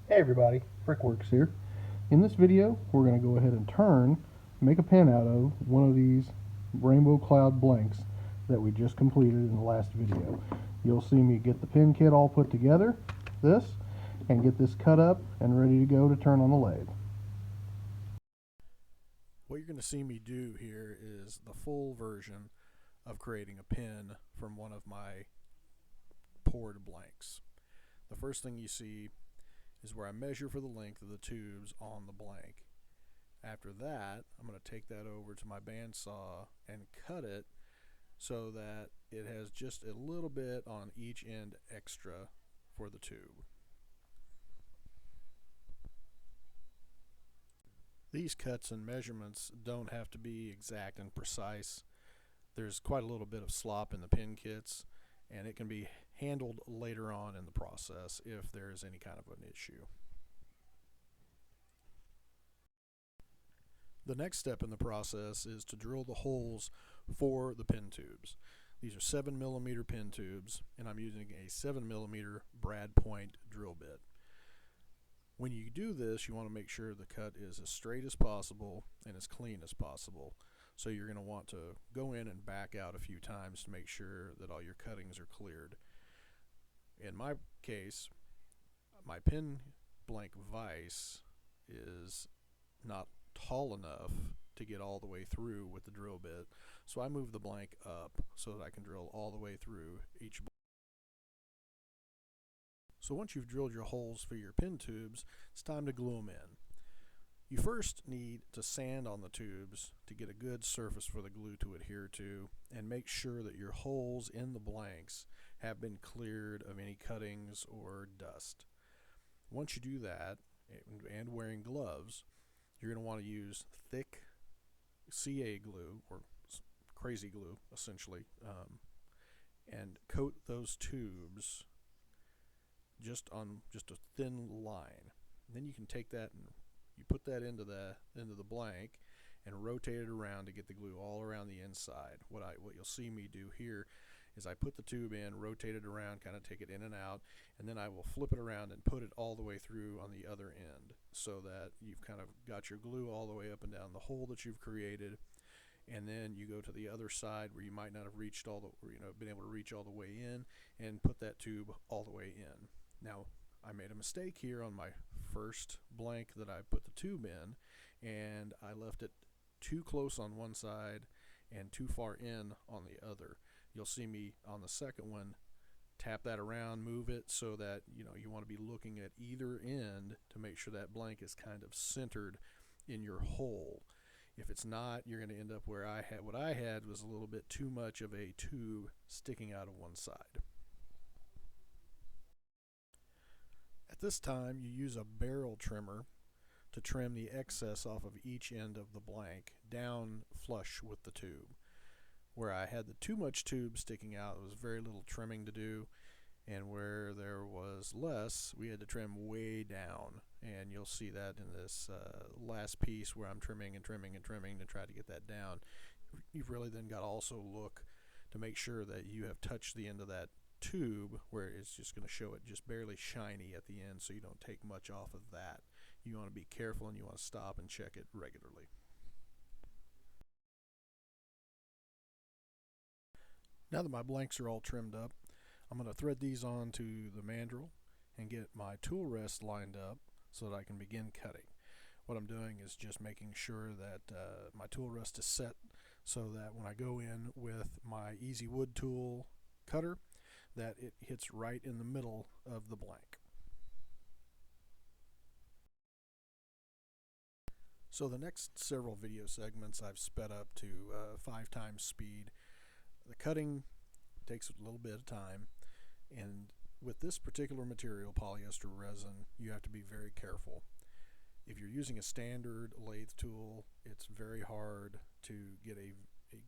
Hey everybody, Brickworks here. In this video, we're going to go ahead and make a pen out of one of these rainbow cloud blanks that we just completed in the last video. You'll see me get the pen kit all put together, and get this cut up and ready to go to turn on the lathe. What you're going to see me do here is the full version of creating a pen from one of my poured blanks. The first thing you see is where I measure for the length of the tubes on the blank. After that, I'm going to take that over to my bandsaw and cut it so that it has just a little bit on each end extra for the tube. These cuts and measurements don't have to be exact and precise. There's quite a little bit of slop in the pen kits, and it can be handled later on in the process if there is any kind of an issue. The next step in the process is to drill the holes for the pen tubes. These are 7mm pen tubes, and I'm using a 7mm brad point drill bit. When you do this, you want to make sure the cut is as straight as possible and as clean as possible. So you're going to want to go in and back out a few times to make sure that all your cuttings are cleared. In my case, my pen blank vise is not tall enough to get all the way through with the drill bit, so I move the blank up so that I can drill all the way through each blank. So once you've drilled your holes for your pen tubes, it's time to glue them in. You first need to sand on the tubes to get a good surface for the glue to adhere to, and make sure that your holes in the blanks have been cleared of any cuttings or dust. Once you do that, and wearing gloves, you're going to want to use thick CA glue, or crazy glue essentially, and coat those tubes just a thin line. And then you can take that and you put that into the blank and rotate it around to get the glue all around the inside. What you'll see me do here is I put the tube in, rotate it around, kind of take it in and out, and then I will flip it around and put it all the way through on the other end, so that you've kind of got your glue all the way up and down the hole that you've created. And then you go to the other side where you might not have reached been able to reach all the way in, and put that tube all the way in. Now, I made a mistake here on my first blank that I put the tube in, and I left it too close on one side and too far in on the other. You'll see me on the second one tap that around, move it so that you want to be looking at either end to make sure that blank is kind of centered in your hole. If it's not, you're going to end up where what I had was a little bit too much of a tube sticking out of one side. At this time, you use a barrel trimmer to trim the excess off of each end of the blank down flush with the tube. Where I had too much tube sticking out, there was very little trimming to do, and where there was less, we had to trim way down. And you'll see that in this last piece where I'm trimming and trimming and trimming to try to get that down. You've really then got to also look to make sure that you have touched the end of that tube where it's just going to show it just barely shiny at the end, so you don't take much off of that. You want to be careful, and you want to stop and check it regularly. Now that my blanks are all trimmed up, I'm going to thread these onto the mandrel and get my tool rest lined up so that I can begin cutting. What I'm doing is just making sure that my tool rest is set so that when I go in with my easy wood tool cutter, that it hits right in the middle of the blank. So the next several video segments I've sped up to 5 times speed. The cutting takes a little bit of time, and with this particular material, polyester resin, you have to be very careful. If you're using a standard lathe tool, it's very hard to get a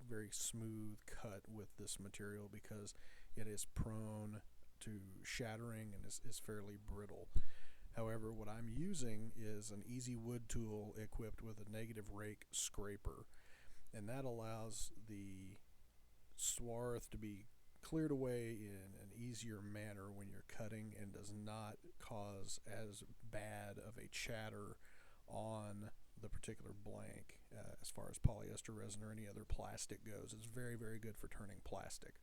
very smooth cut with this material because it is prone to shattering and is fairly brittle. However, what I'm using is an easy wood tool equipped with a negative rake scraper, and that allows the swarth to be cleared away in an easier manner when you're cutting and does not cause as bad of a chatter on the particular blank as far as polyester resin or any other plastic goes. It's very, very good for turning plastic.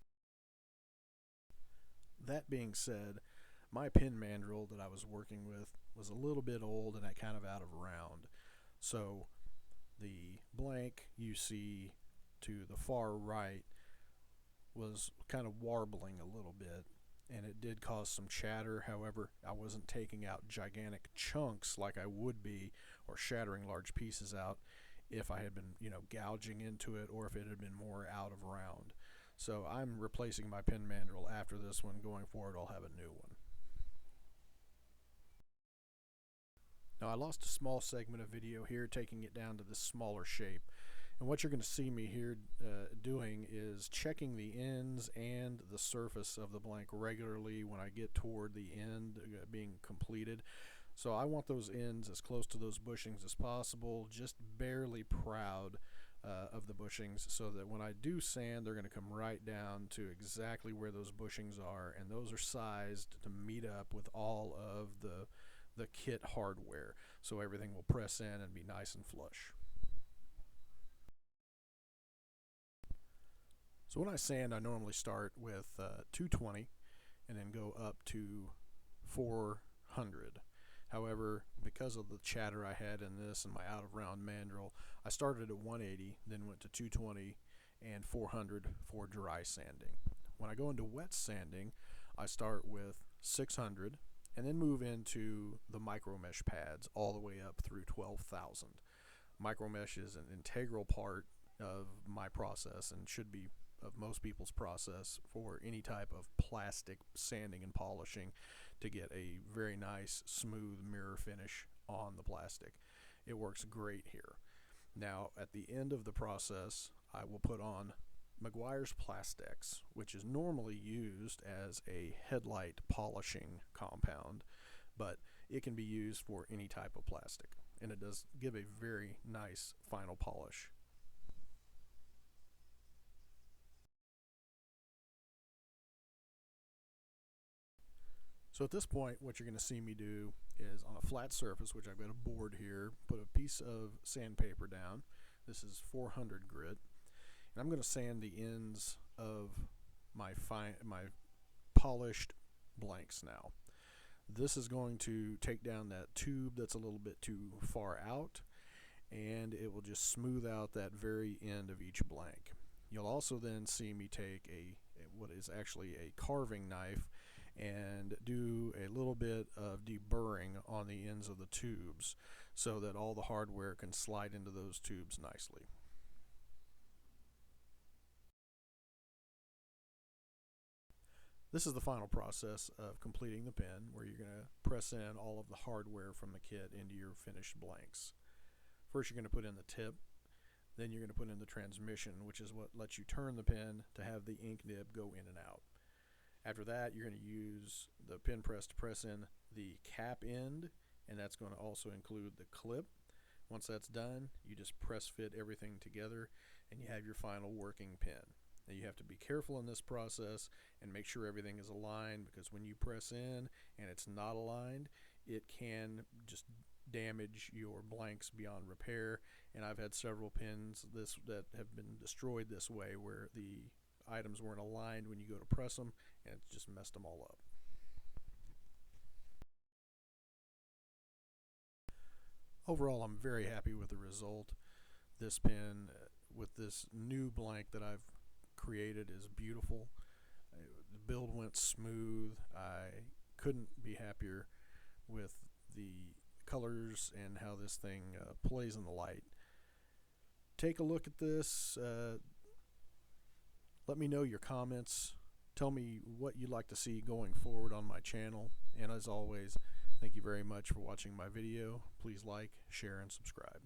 That being said, my pin mandrel that I was working with was a little bit old and kind of out of round. So the blank you see to the far right was kind of warbling a little bit, and it did cause some chatter. However, I wasn't taking out gigantic chunks like I would be, or shattering large pieces out if I had been, gouging into it, or if it had been more out of round. So I'm replacing my pin mandrel after this one. Going forward, I'll have a new one. Now, I lost a small segment of video here, taking it down to this smaller shape. And what you're going to see me here doing is checking the ends and the surface of the blank regularly when I get toward the end being completed. So I want those ends as close to those bushings as possible, just barely proud of the bushings, so that when I do sand, they're going to come right down to exactly where those bushings are, and those are sized to meet up with all of the kit hardware, so everything will press in and be nice and flush. So when I sand, I normally start with 220 and then go up to 400. However, because of the chatter I had in this and my out of round mandrel, I started at 180, then went to 220 and 400 for dry sanding. When I go into wet sanding, I start with 600 and then move into the micro mesh pads all the way up through 12,000. Micro mesh is an integral part of my process and should be of most people's process for any type of plastic sanding and polishing to get a very nice smooth mirror finish on the plastic. It works great here. Now at the end of the process, I will put on Meguiar's Plastex, which is normally used as a headlight polishing compound, but it can be used for any type of plastic, and it does give a very nice final polish. So at this point, what you're going to see me do is on a flat surface, which I've got a board here, put a piece of sandpaper down. This is 400 grit. And I'm going to sand the ends of my polished blanks now. This is going to take down that tube that's a little bit too far out, and it will just smooth out that very end of each blank. You'll also then see me take what is actually a carving knife and do a little bit of deburring on the ends of the tubes so that all the hardware can slide into those tubes nicely. This is the final process of completing the pen, where you're going to press in all of the hardware from the kit into your finished blanks. First, you're going to put in the tip, then you're going to put in the transmission, which is what lets you turn the pen to have the ink nib go in and out. After that, you're going to use the pen press to press in the cap end, and that's going to also include the clip. Once that's done, you just press fit everything together, and you have your final working pen. Now you have to be careful in this process and make sure everything is aligned, because when you press in and it's not aligned, it can just damage your blanks beyond repair. And I've had several pens that have been destroyed this way, where the items weren't aligned when you go to press them, and it's just messed them all up. Overall, I'm very happy with the result. This pen with this new blank that I've created is beautiful. The build went smooth. I couldn't be happier with the colors and how this thing plays in the light. Take a look at this. Let me know your comments. Tell me what you'd like to see going forward on my channel. And as always, thank you very much for watching my video. Please like, share, and subscribe.